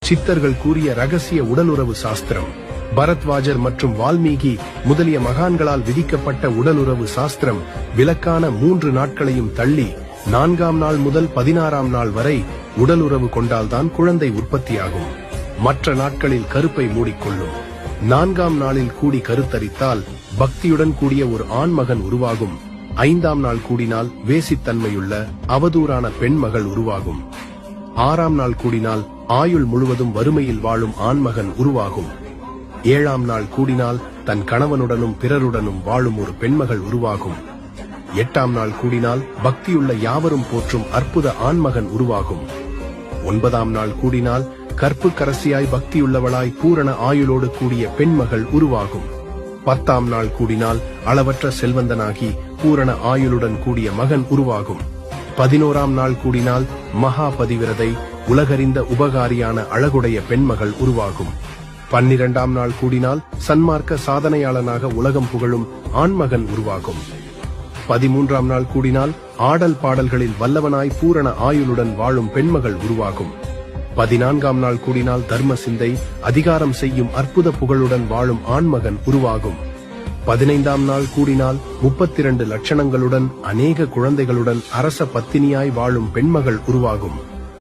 சித்தர்கள் கூறிய ரகசிய உடலுறவு சாஸ்திரம். பரத்வாஜர் மற்றும் வால்மீகி முதலிய மகான்களால் விதிக்கப்பட்ட உடலுறவு சாஸ்திரம் விலக்கான 3 நாட்களையும் தள்ளி 4ஆம் நாள் முதல் 16ஆம் நாள் வரை உடலுறவு கொண்டால்தான் குழந்தை உற்பத்தியாகும். மற்ற நாட்களில் கருப்பை மூடிக்கொள்ளும். 4ஆம் நாளில் கூடி கருத்தரித்தால் பக்தியுடன் கூடிய ஒரு ஆண்மகன் உருவாகும். 5ஆம் நாள் கூடினால் வேசித்தன்மையுள்ள அவதூறான பெண்மகள் உருவாகும். 6ஆம் நாள் கூடினால் ஆயுள் முழுவதும் வறுமையில் வாழும் ஆண்மகன் உருவாகும். 7ஆம் நாள் கூடினால் தன் கணவனுடனும் பிறருடனும் வாழும் ஒரு பெண்மகள் உருவாகும். 8ஆம் நாள் கூடினால் பக்தியுள்ள யாவரும் போற்றும் அற்புத ஆண்மகன் உருவாகும். 9ஆம் நாள் கூடினால் கற்புக்கரசியாய் பக்தியுள்ளவளாய் பூரண ஆயுளோடு கூடிய பெண்மகள் உருவாகும். 10ஆம் நாள் கூடினால் அளவற்ற செல்வந்தனாகி பூரண ஆயுளுடன் கூடிய மகன் உருவாகும். 11ஆம் நாள் கூடினால் மகா பதிவிரதை உலகறிந்த உபகாரியான அழகுடைய பெண்மகள் உருவாகும். 12ஆம் நாள் கூடினால் சன்மார்க்க சாதனையாளனாக உலகம் புகழும் ஆண்மகன் உருவாகும். 13ஆம் நாள் கூடினால் ஆடல் பாடல்களில் வல்லவனாய் பூரண ஆயுளுடன் வாழும் பெண்மகள் உருவாகும். 14ஆம் நாள் கூடினால் தர்ம சிந்தை அதிகாரம் செய்யும் அற்புத புகழுடன் வாழும் ஆண்மகன் உருவாகும். 15ஆம் நாள் கூடினால் 32 லட்சணங்களுடன் அநேக குழந்தைகளுடன் அரச பத்தினியாய் வாழும் பெண்மகள் உருவாகும்.